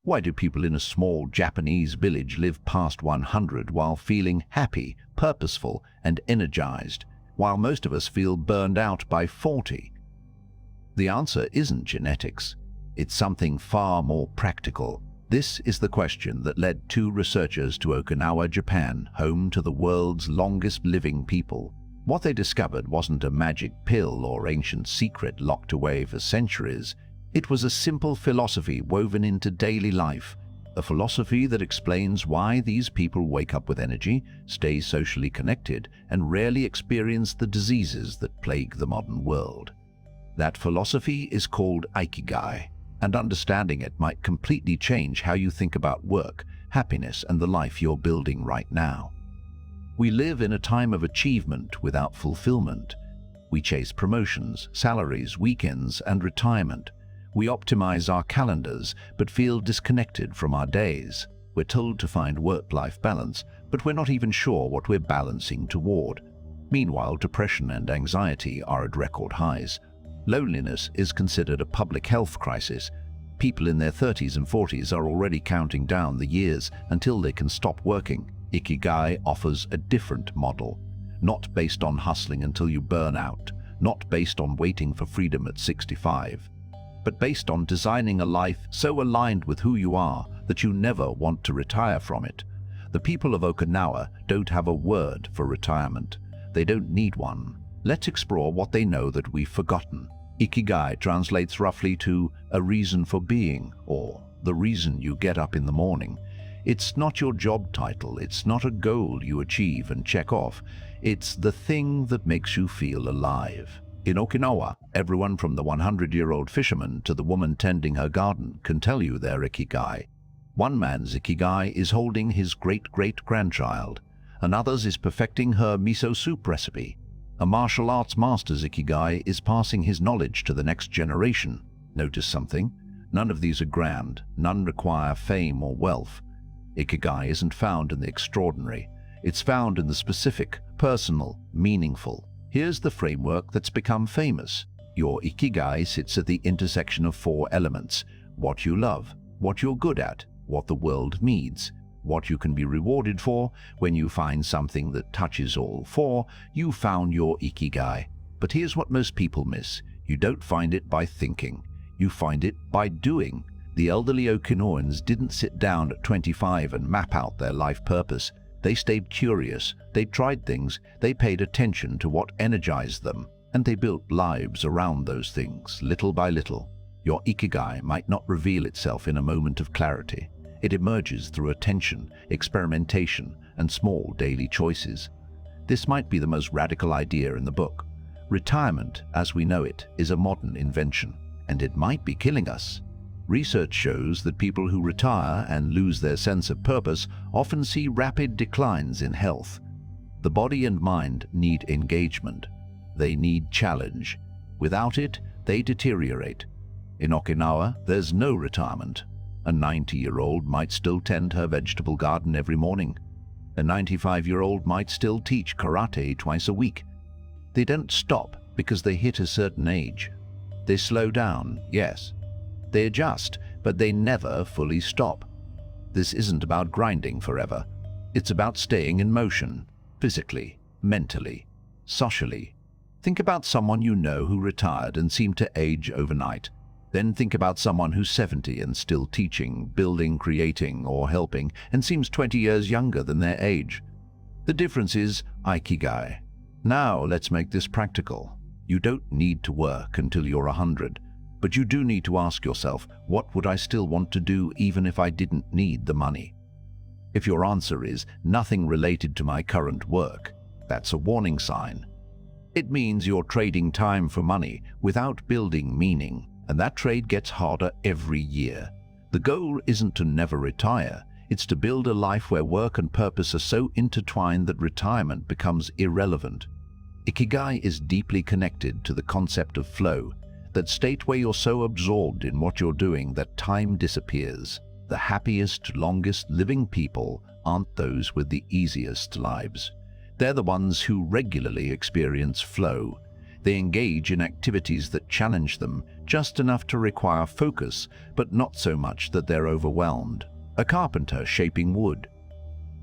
Why do people in a small Japanese village live past 100 while feeling happy, purposeful, and energized, while most of us feel burned out by 40? The answer isn't genetics. It's something far more practical. This is the question that led two researchers to Okinawa, Japan, home to the world's longest living people. What they discovered wasn't a magic pill or ancient secret locked away for centuries. It was a simple philosophy woven into daily life, a philosophy that explains why these people wake up with energy, stay socially connected, and rarely experience the diseases that plague the modern world. That philosophy is called Ikigai, and understanding it might completely change how you think about work, happiness, and the life you're building right now. We live in a time of achievement without fulfillment. We chase promotions, salaries, weekends, and retirement. We optimize our calendars, but feel disconnected from our days. We're told to find work-life balance, but we're not even sure what we're balancing toward. Meanwhile, depression and anxiety are at record highs. Loneliness is considered a public health crisis. People in their 30s and 40s are already counting down the years until they can stop working. Ikigai offers a different model, not based on hustling until you burn out, not based on waiting for freedom at 65, but based on designing a life so aligned with who you are that you never want to retire from it. The people of Okinawa don't have a word for retirement. They don't need one. Let's explore what they know that we've forgotten. Ikigai translates roughly to a reason for being, or the reason you get up in the morning. It's not your job title, it's not a goal you achieve and check off. It's the thing that makes you feel alive. In Okinawa, everyone from the 100-year-old fisherman to the woman tending her garden can tell you their Ikigai. One man's Ikigai is holding his great-great-grandchild. Another's is perfecting her miso soup recipe. A martial arts master's Ikigai is passing his knowledge to the next generation. Notice something? None of these are grand. None require fame or wealth. Ikigai isn't found in the extraordinary. It's found in the specific, personal, meaningful. Here's the framework that's become famous. Your Ikigai sits at the intersection of four elements: what you love, what you're good at, what the world needs, what you can be rewarded for. When you find something that touches all four, you found your Ikigai. But here's what most people miss. You don't find it by thinking. You find it by doing. The elderly Okinawans didn't sit down at 25 and map out their life purpose. They stayed curious, they tried things, they paid attention to what energized them, and they built lives around those things, little by little. Your Ikigai might not reveal itself in a moment of clarity. It emerges through attention, experimentation, and small daily choices. This might be the most radical idea in the book. Retirement, as we know it, is a modern invention, and it might be killing us. Research shows that people who retire and lose their sense of purpose often see rapid declines in health. The body and mind need engagement. They need challenge. Without it, they deteriorate. In Okinawa, there's no retirement. A 90-year-old might still tend her vegetable garden every morning. A 95-year-old might still teach karate twice a week. They don't stop because they hit a certain age. They slow down, yes. They adjust, but they never fully stop. This isn't about grinding forever. It's about staying in motion, physically, mentally, socially. Think about someone you know who retired and seemed to age overnight. Then think about someone who's 70 and still teaching, building, creating, or helping, and seems 20 years younger than their age. The difference is Ikigai. Now let's make this practical. You don't need to work until you're 100. But you do need to ask yourself, what would I still want to do even if I didn't need the money? If your answer is nothing related to my current work, that's a warning sign. It means you're trading time for money without building meaning, and that trade gets harder every year. The goal isn't to never retire, it's to build a life where work and purpose are so intertwined that retirement becomes irrelevant. Ikigai is deeply connected to the concept of flow, that state where you're so absorbed in what you're doing that time disappears. The happiest, longest living people aren't those with the easiest lives. They're the ones who regularly experience flow. They engage in activities that challenge them, just enough to require focus, but not so much that they're overwhelmed. A carpenter shaping wood,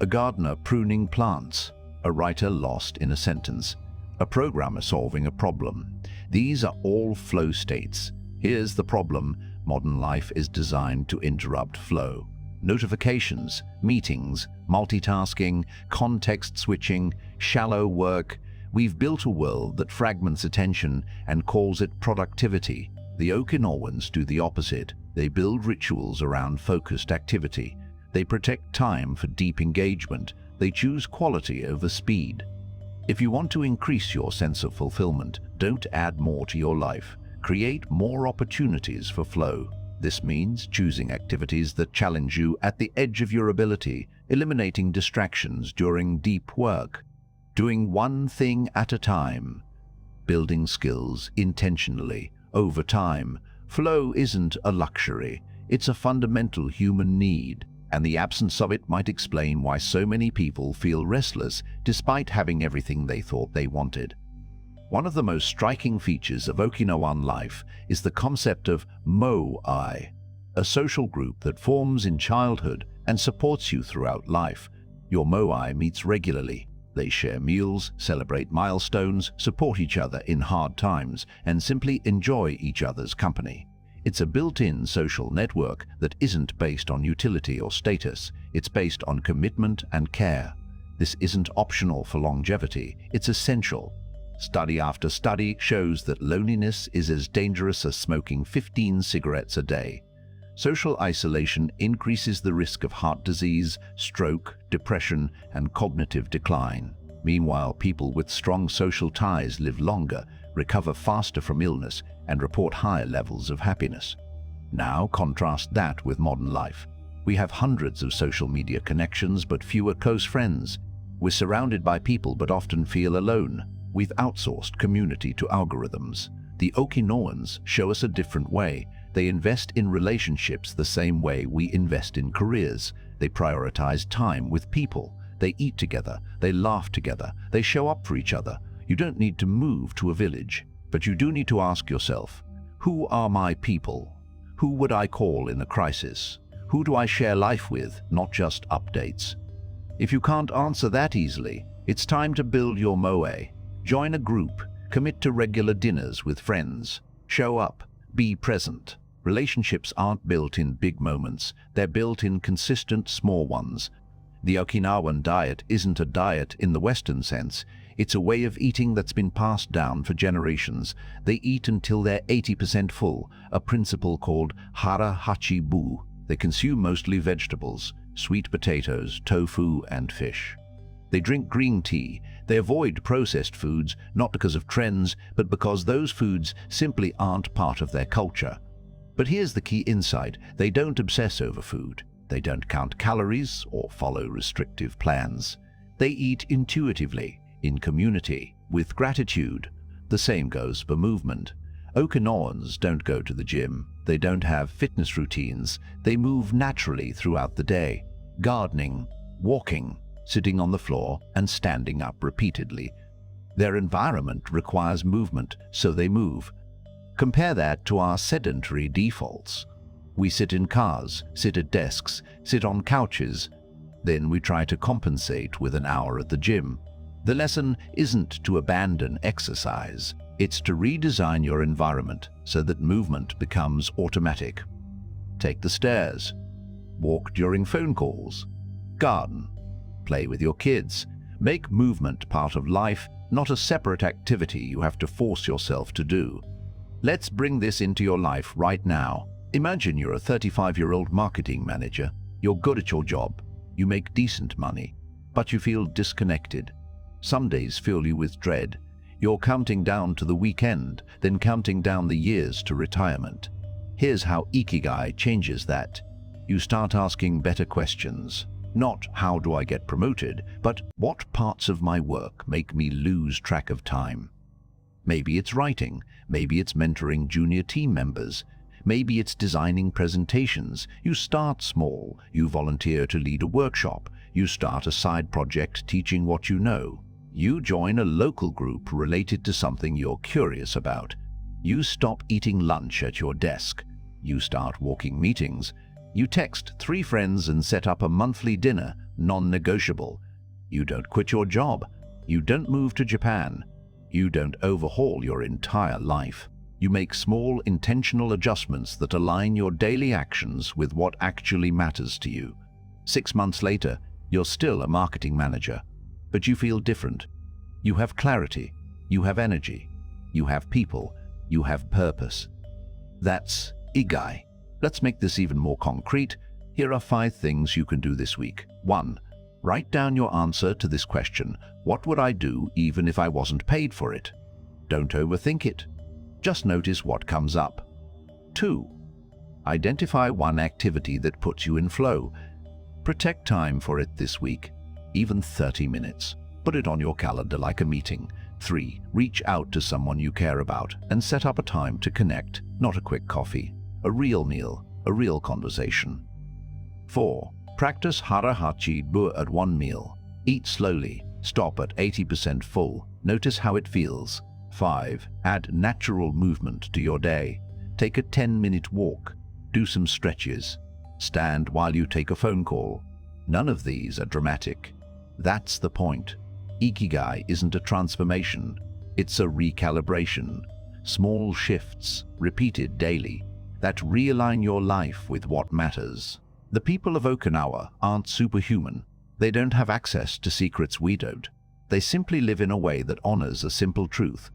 a gardener pruning plants, a writer lost in a sentence, a programmer solving a problem. These are all flow states. Here's the problem: modern life is designed to interrupt flow. Notifications, meetings, multitasking, context switching, shallow work. We've built a world that fragments attention and calls it productivity. The Okinawans do the opposite. They build rituals around focused activity. They protect time for deep engagement. They choose quality over speed. If you want to increase your sense of fulfillment, don't add more to your life. Create more opportunities for flow. This means choosing activities that challenge you at the edge of your ability, eliminating distractions during deep work, doing one thing at a time, building skills intentionally over time. Flow isn't a luxury, it's a fundamental human need, and the absence of it might explain why so many people feel restless despite having everything they thought they wanted. One of the most striking features of Okinawan life is the concept of moai, a social group that forms in childhood and supports you throughout life. Your moai meets regularly. They share meals, celebrate milestones, support each other in hard times, and simply enjoy each other's company. It's a built-in social network that isn't based on utility or status. It's based on commitment and care. This isn't optional for longevity, it's essential. Study after study shows that loneliness is as dangerous as smoking 15 cigarettes a day. Social isolation increases the risk of heart disease, stroke, depression, and cognitive decline. Meanwhile, people with strong social ties live longer, recover faster from illness, and report higher levels of happiness. Now contrast that with modern life. We have hundreds of social media connections but fewer close friends. We're surrounded by people but often feel alone. We've outsourced community to algorithms. The Okinawans show us a different way. They invest in relationships the same way we invest in careers. They prioritize time with people. They eat together. They laugh together. They show up for each other. You don't need to move to a village, but you do need to ask yourself, who are my people? Who would I call in a crisis? Who do I share life with, not just updates? If you can't answer that easily, it's time to build your moe. Join a group, commit to regular dinners with friends, show up, be present. Relationships aren't built in big moments, they're built in consistent small ones. The Okinawan diet isn't a diet in the Western sense, it's a way of eating that's been passed down for generations. They eat until they're 80% full, a principle called hara hachi bu. They consume mostly vegetables, sweet potatoes, tofu, and fish. They drink green tea. They avoid processed foods, not because of trends, but because those foods simply aren't part of their culture. But here's the key insight: they don't obsess over food. They don't count calories or follow restrictive plans. They eat intuitively, in community, with gratitude. The same goes for movement. Okinawans don't go to the gym. They don't have fitness routines. They move naturally throughout the day. Gardening, walking, sitting on the floor, and standing up repeatedly. Their environment requires movement, so they move. Compare that to our sedentary defaults. We sit in cars, sit at desks, sit on couches. Then we try to compensate with an hour at the gym. The lesson isn't to abandon exercise. It's to redesign your environment so that movement becomes automatic. Take the stairs. Walk during phone calls. Garden. Play with your kids. Make movement part of life, not a separate activity you have to force yourself to do. Let's bring this into your life right now. Imagine you're a 35-year-old marketing manager. You're good at your job. You make decent money, but you feel disconnected. Some days fill you with dread. You're counting down to the weekend, then counting down the years to retirement. Here's how Ikigai changes that. You start asking better questions. Not how do I get promoted, but what parts of my work make me lose track of time? Maybe it's writing, maybe it's mentoring junior team members, maybe it's designing presentations. You start small, you volunteer to lead a workshop, you start a side project teaching what you know. You join a local group related to something you're curious about. You stop eating lunch at your desk. You start walking meetings. You text 3 friends and set up a monthly dinner, non-negotiable. You don't quit your job. You don't move to Japan. You don't overhaul your entire life. You make small, intentional adjustments that align your daily actions with what actually matters to you. 6 months later, you're still a marketing manager, but you feel different. You have clarity. You have energy. You have people. You have purpose. That's Ikigai. Let's make this even more concrete. Here are 5 things you can do this week. 1. Write down your answer to this question. What would I do even if I wasn't paid for it? Don't overthink it. Just notice what comes up. 2. Identify one activity that puts you in flow. Protect time for it this week, even 30 minutes. Put it on your calendar like a meeting. 3. Reach out to someone you care about and set up a time to connect, not a quick coffee, a real meal, a real conversation. 4. Practice hara-hachi bu at one meal. Eat slowly. Stop at 80% full. Notice how it feels. 5. Add natural movement to your day. Take a 10-minute walk. Do some stretches. Stand while you take a phone call. None of these are dramatic. That's the point. Ikigai isn't a transformation. It's a recalibration. Small shifts, repeated daily, that realign your life with what matters. The people of Okinawa aren't superhuman. They don't have access to secrets we don't. They simply live in a way that honors a simple truth.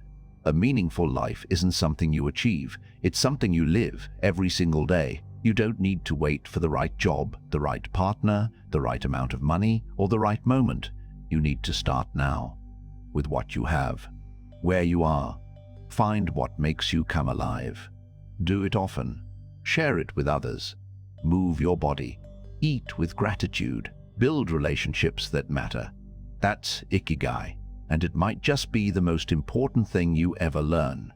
A meaningful life isn't something you achieve. It's something you live every single day. You don't need to wait for the right job, the right partner, the right amount of money, or the right moment. You need to start now, with what you have, where you are. Find what makes you come alive. Do it often. Share it with others. Move your body. Eat with gratitude. Build relationships that matter. That's Ikigai, and it might just be the most important thing you ever learn.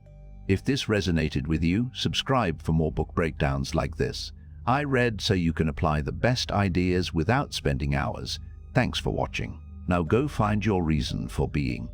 If this resonated with you, subscribe for more book breakdowns like this. I read so you can apply the best ideas without spending hours. Thanks for watching. Now go find your reason for being.